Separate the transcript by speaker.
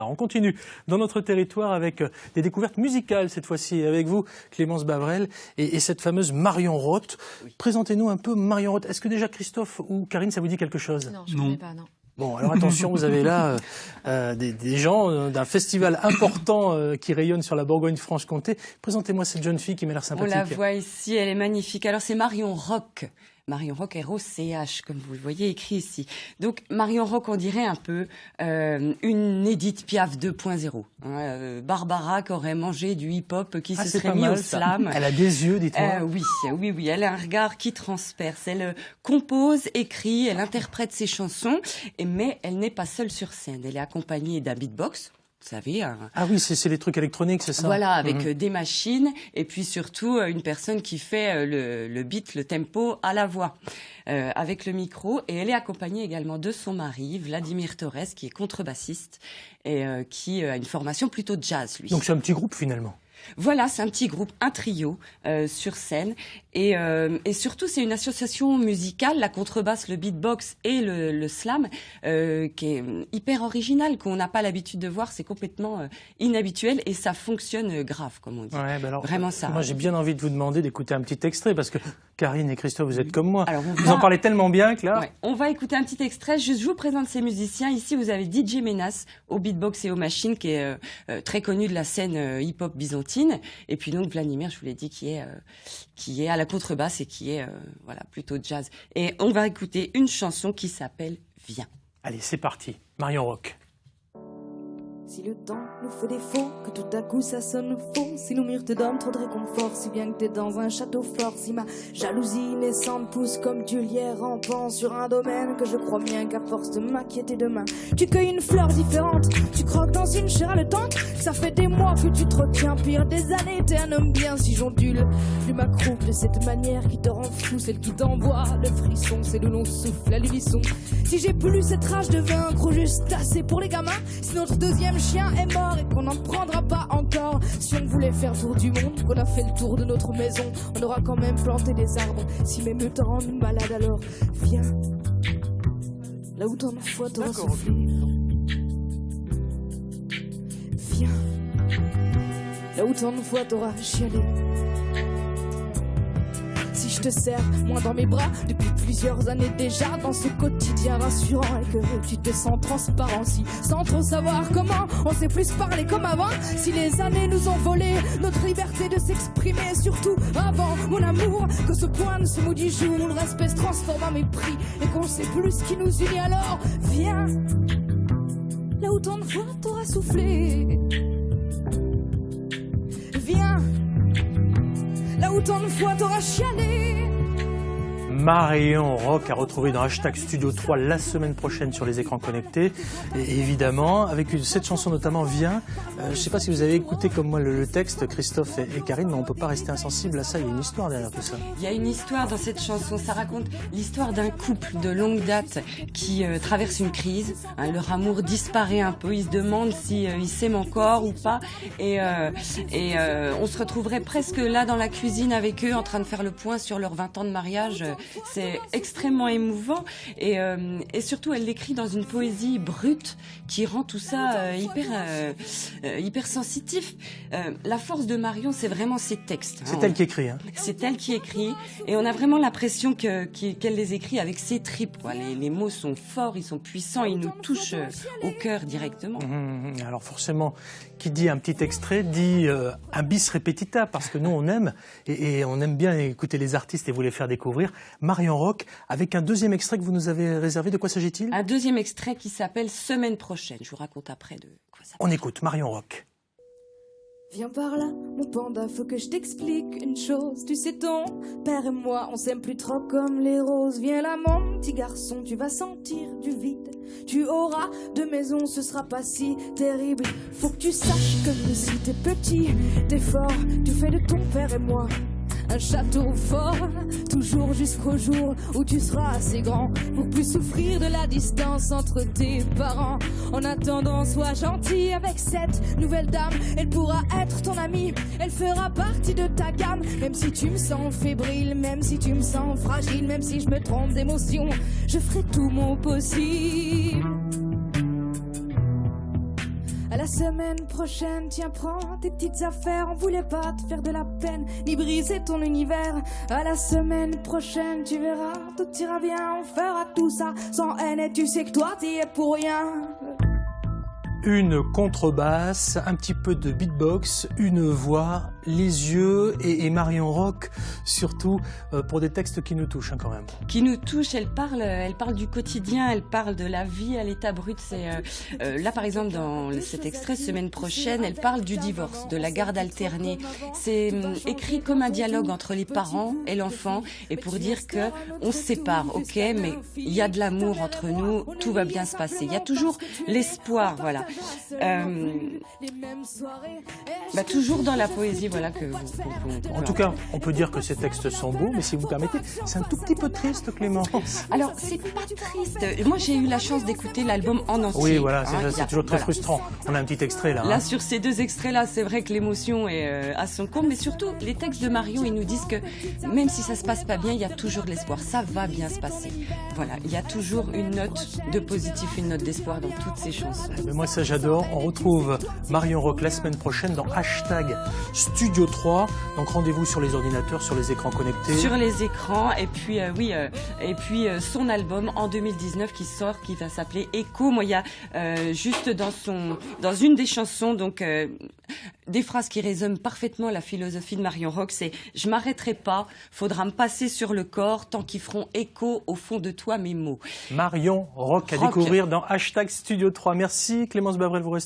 Speaker 1: Alors on continue dans notre territoire avec des découvertes musicales cette fois-ci, avec vous Clémence Bavrel et cette fameuse Marion Roth. Oui. Présentez-nous un peu Marion Roth. Est-ce que déjà Christophe ou Karine ça vous dit quelque chose?
Speaker 2: Non, je ne connais pas, non.
Speaker 1: Bon, alors attention, vous avez là des gens d'un festival important qui rayonne sur la Bourgogne-Franche-Comté. Présentez-moi cette jeune fille qui m'a l'air sympathique.
Speaker 2: On la voit ici, elle est magnifique. Alors c'est Marion Rock. Marion Rock, R-O-C-H, comme vous le voyez écrit ici. Donc Marion Rock, on dirait un peu une Édith Piaf 2.0. Barbara qui aurait mangé du hip-hop, qui se serait mis au slam.
Speaker 1: Elle a des yeux, dites-moi.
Speaker 2: Oui. Elle a un regard qui transperce. Elle compose, écrit, elle interprète ses chansons, mais elle n'est pas seule sur scène. Elle est accompagnée d'un beatbox. Vous savez,
Speaker 1: Ah oui, c'est les trucs électroniques, c'est ça?
Speaker 2: Voilà, avec des machines et puis surtout une personne qui fait le beat, le tempo à la voix, avec le micro. Et elle est accompagnée également de son mari, Vladimir Torres, qui est contrebassiste et qui a une formation plutôt jazz, lui.
Speaker 1: Donc c'est un petit groupe finalement?
Speaker 2: Voilà, c'est un petit groupe, un trio sur scène. Et surtout, c'est une association musicale, la contrebasse, le beatbox et le slam, qui est hyper originale, qu'on n'a pas l'habitude de voir. C'est complètement inhabituel et ça fonctionne grave, comme on dit.
Speaker 1: Ouais, alors,
Speaker 2: vraiment ça.
Speaker 1: Moi, j'ai bien envie de vous demander d'écouter un petit extrait parce que Karine et Christophe, vous êtes comme moi. Alors, vous en parlez tellement bien que là...
Speaker 2: Ouais, on va écouter un petit extrait. Je vous présente ces musiciens. Ici, vous avez DJ Menas au beatbox et aux machines, qui est très connu de la scène hip-hop byzantine. Et puis donc Vladimir, je vous l'ai dit, qui est à la contrebasse et qui est voilà, plutôt jazz. Et on va écouter une chanson qui s'appelle Viens.
Speaker 1: Allez, c'est parti. Marion Rock.
Speaker 3: Si le temps nous fait défaut, que tout à coup ça sonne faux, si nos murs te donnent trop de réconfort, si bien que t'es dans un château fort, si ma jalousie naissante pousse comme du lierre rampant sur un domaine que je crois bien qu'à force de m'inquiéter demain, tu cueilles une fleur différente, tu croques dans une chair haletante, ça fait des mois que tu te retiens, pire des années, t'es un homme bien si j'ondule, plus m'accroupe de cette manière qui te rend fou, celle qui t'envoie le frisson, c'est le long souffle, la luisson. Si j'ai plus cette rage de vaincre ou juste assez pour les gamins, si notre deuxième chien est mort et qu'on n'en prendra pas encore, si on voulait faire tour du monde, qu'on a fait le tour de notre maison, on aura quand même planté des arbres. Si mes meux te rendent malade, alors viens là où tant de fois t'auras soufflé. Viens là où tant de fois t'auras chialé. Si je te serre moins dans mes bras depuis plusieurs années déjà, dans ce quotidien rassurant, et que tu te sens transparent, si sans trop savoir comment on sait plus parler comme avant, si les années nous ont volé notre liberté de s'exprimer, surtout avant mon amour, que ce point de ce maudit jour où le respect se transforme en mépris et qu'on sait plus ce qui nous unit, alors viens là où tant de fois t'auras soufflé. Viens là où tant de fois t'auras chialé.
Speaker 1: Marion Rock à retrouver dans Hashtag Studio 3 la semaine prochaine sur les écrans connectés. Et évidemment, avec cette chanson notamment, Viens. Je ne sais pas si vous avez écouté comme moi le texte, Christophe et Karine, mais on ne peut pas rester insensible à ça. Il y a une histoire derrière tout ça.
Speaker 2: Il y a une histoire dans cette chanson. Ça raconte l'histoire d'un couple de longue date qui traverse une crise. Leur amour disparaît un peu. Ils se demandent si ils s'aiment encore ou pas. Et on se retrouverait presque là dans la cuisine avec eux en train de faire le point sur leurs 20 ans de mariage. C'est extrêmement émouvant et surtout elle l'écrit dans une poésie brute qui rend tout ça hyper sensitif. La force de Marion, c'est vraiment ses textes.
Speaker 1: C'est elle qui écrit. Hein.
Speaker 2: C'est elle qui écrit et on a vraiment l'impression qu'elle les écrit avec ses tripes. Quoi. Les mots sont forts, ils sont puissants, ils nous touchent au cœur directement.
Speaker 1: Alors forcément, qui dit un petit extrait dit un bis repetita parce que nous on aime et on aime bien écouter les artistes et vous les faire découvrir. Marion Rock, avec un deuxième extrait que vous nous avez réservé. De quoi s'agit-il?
Speaker 2: Un deuxième extrait qui s'appelle Semaine prochaine. Je vous raconte après de quoi ça parle.
Speaker 1: On écoute Marion Rock.
Speaker 3: Viens par là, mon panda, faut que je t'explique une chose. Tu sais, ton père et moi, on s'aime plus trop comme les roses. Viens là, mon petit garçon, tu vas sentir du vide. Tu auras deux maisons, ce sera pas si terrible. Faut que tu saches que si t'es petit, t'es fort. Tu fais de ton père et moi un château fort, toujours jusqu'au jour où tu seras assez grand pour plus souffrir de la distance entre tes parents. En attendant, sois gentil avec cette nouvelle dame, elle pourra être ton amie, elle fera partie de ta gamme. Même si tu me sens fébrile, même si tu me sens fragile, même si je me trompe d'émotion, je ferai tout mon possible. la semaine prochaine, tiens, prends tes petites affaires. On voulait pas te faire de la peine, ni briser ton univers. À la semaine prochaine, tu verras, tout ira bien. On fera tout ça sans haine et tu sais que toi, t'y es pour rien.
Speaker 1: Une contrebasse, un petit peu de beatbox, une voix, les yeux et Marion Rock, surtout pour des textes qui nous touchent quand même.
Speaker 2: Qui nous touchent, elle parle du quotidien, elle parle de la vie à l'état brut. Là par exemple dans cet extrait, semaine prochaine, elle parle du divorce, de la garde alternée. C'est écrit comme un dialogue entre les parents et l'enfant, et pour dire que on se sépare, ok, mais il y a de l'amour entre nous, tout va bien se passer. Il y a toujours l'espoir, voilà. Toujours dans la poésie, voilà que.
Speaker 1: En tout cas, on peut dire que ces textes sont beaux, mais si vous permettez, c'est un tout petit peu triste, Clémence.
Speaker 2: Alors, c'est pas triste. Moi, j'ai eu la chance d'écouter l'album en entier.
Speaker 1: Oui, voilà, c'est toujours très frustrant. On a un petit extrait là.
Speaker 2: Là, sur ces deux extraits-là, c'est vrai que l'émotion est à son comble, mais surtout, les textes de Marion, ils nous disent que même si ça se passe pas bien, il y a toujours de l'espoir. Ça va bien se passer. Voilà, il y a toujours une note de positif, une note d'espoir dans toutes ces chansons.
Speaker 1: Mais moi, ça, j'adore. On retrouve Marion Rock la semaine prochaine dans #Studio 3. Donc rendez-vous sur les ordinateurs, sur les écrans connectés.
Speaker 2: Sur les écrans, et puis son album en 2019 qui sort, qui va s'appeler Echo. Moi, il y a juste dans une des chansons, donc des phrases qui résument parfaitement la philosophie de Marion Rock. C'est « Je m'arrêterai pas, faudra me passer sur le corps tant qu'ils feront écho au fond de toi mes mots ».
Speaker 1: Marion Rock à découvrir dans #Studio 3. Merci Clémence Bavrel, vous restez